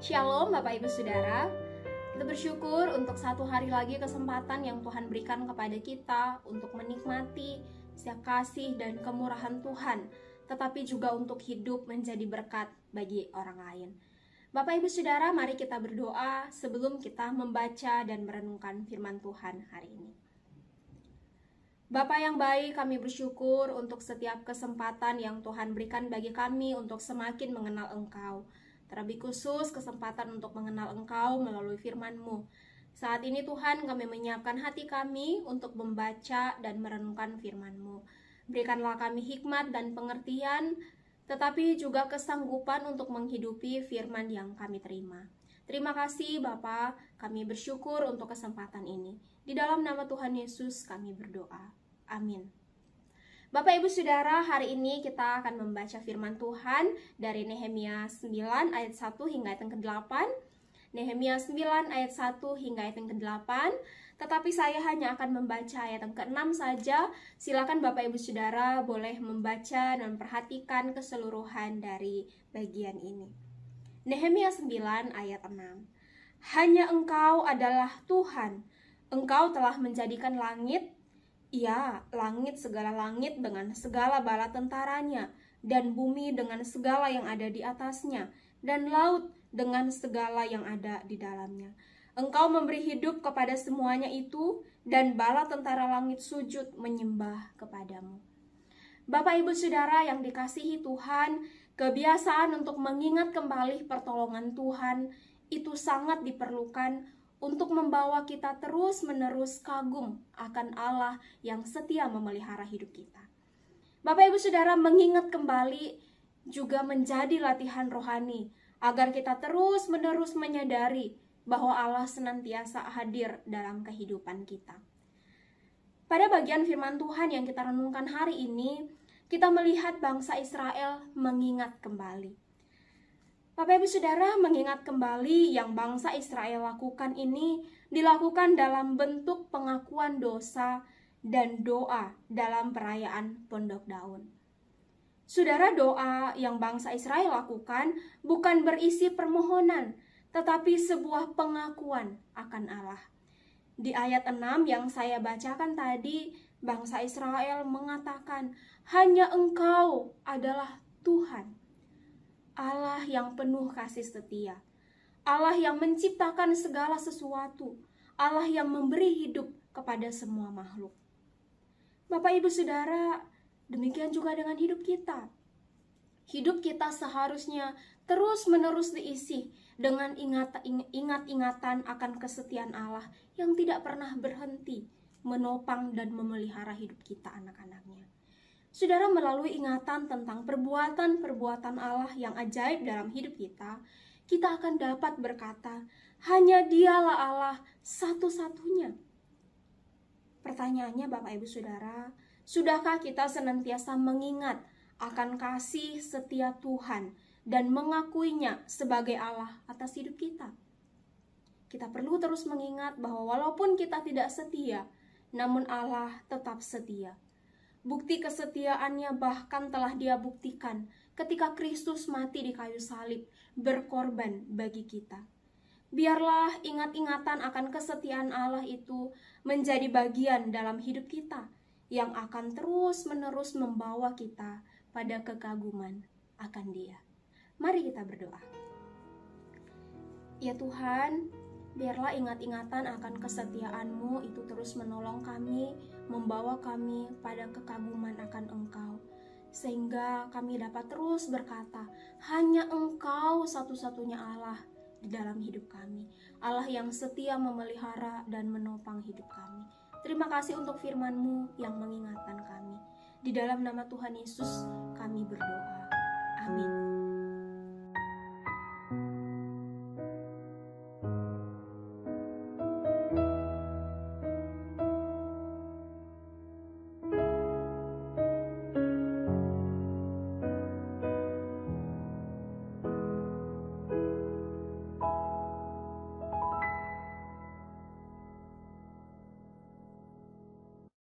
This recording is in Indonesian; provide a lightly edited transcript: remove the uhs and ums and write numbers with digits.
Shalom Bapak Ibu Saudara. Kita bersyukur untuk satu hari lagi kesempatan yang Tuhan berikan kepada kita untuk menikmati setiap kasih dan kemurahan Tuhan, tetapi juga untuk hidup menjadi berkat bagi orang lain. Bapak Ibu Saudara, mari kita berdoa sebelum kita membaca dan merenungkan firman Tuhan hari ini. Bapa yang baik, kami bersyukur untuk setiap kesempatan yang Tuhan berikan bagi kami untuk semakin mengenal Engkau. Terlebih khusus kesempatan untuk mengenal Engkau melalui firman-Mu. Saat ini Tuhan, kami menyiapkan hati kami untuk membaca dan merenungkan firman-Mu. Berikanlah kami hikmat dan pengertian, tetapi juga kesanggupan untuk menghidupi firman yang kami terima. Terima kasih Bapa, kami bersyukur untuk kesempatan ini. Di dalam nama Tuhan Yesus kami berdoa. Amin. Bapak Ibu Saudara, hari ini kita akan membaca firman Tuhan dari Nehemia 9 ayat 1 hingga ayat yang ke-8. Nehemia 9 ayat 1 hingga ayat yang ke-8. Tetapi saya hanya akan membaca ayat yang ke-6 saja. Silakan Bapak Ibu Saudara boleh membaca dan memperhatikan keseluruhan dari bagian ini. Nehemia 9 ayat 6. Hanya Engkau adalah Tuhan. Engkau telah menjadikan langit, ya, langit segala langit dengan segala bala tentaranya, dan bumi dengan segala yang ada di atasnya, dan laut dengan segala yang ada di dalamnya. Engkau memberi hidup kepada semuanya itu, dan bala tentara langit sujud menyembah kepadamu. Bapak Ibu Saudara yang dikasihi Tuhan, kebiasaan untuk mengingat kembali pertolongan Tuhan itu sangat diperlukan untuk membawa kita terus-menerus kagum akan Allah yang setia memelihara hidup kita. Bapak Ibu Saudara, mengingat kembali juga menjadi latihan rohani agar kita terus-menerus menyadari bahwa Allah senantiasa hadir dalam kehidupan kita. Pada bagian firman Tuhan yang kita renungkan hari ini, kita melihat bangsa Israel mengingat kembali. Bapak Ibu Saudara, mengingat kembali yang bangsa Israel lakukan ini dilakukan dalam bentuk pengakuan dosa dan doa dalam perayaan Pondok Daun. Saudara, doa yang bangsa Israel lakukan bukan berisi permohonan, tetapi sebuah pengakuan akan Allah. Di ayat 6 yang saya bacakan tadi, bangsa Israel mengatakan, hanya Engkau adalah Tuhan. Allah yang penuh kasih setia, Allah yang menciptakan segala sesuatu, Allah yang memberi hidup kepada semua makhluk. Bapak Ibu Saudara, demikian juga dengan hidup kita. Hidup kita seharusnya terus-menerus diisi dengan ingat-ingatan akan kesetiaan Allah yang tidak pernah berhenti menopang dan memelihara hidup kita anak-anaknya. Saudara, melalui ingatan tentang perbuatan-perbuatan Allah yang ajaib dalam hidup kita, kita akan dapat berkata, hanya Dialah Allah satu-satunya. Pertanyaannya Bapak Ibu Saudara, sudahkah kita senantiasa mengingat akan kasih setia Tuhan dan mengakuinya sebagai Allah atas hidup kita? Kita perlu terus mengingat bahwa walaupun kita tidak setia, namun Allah tetap setia. Bukti kesetiaannya bahkan telah Dia buktikan ketika Kristus mati di kayu salib, berkorban bagi kita. Biarlah ingat-ingatan akan kesetiaan Allah itu menjadi bagian dalam hidup kita yang akan terus-menerus membawa kita pada kekaguman akan Dia. Mari kita berdoa. Ya Tuhan, biarlah ingat-ingatan akan kesetiaan-Mu itu terus menolong kami, membawa kami pada kekaguman akan Engkau, sehingga kami dapat terus berkata, hanya Engkau satu-satunya Allah di dalam hidup kami, Allah yang setia memelihara dan menopang hidup kami. Terima kasih untuk firman-Mu yang mengingatkan kami. Di dalam nama Tuhan Yesus kami berdoa. Amin.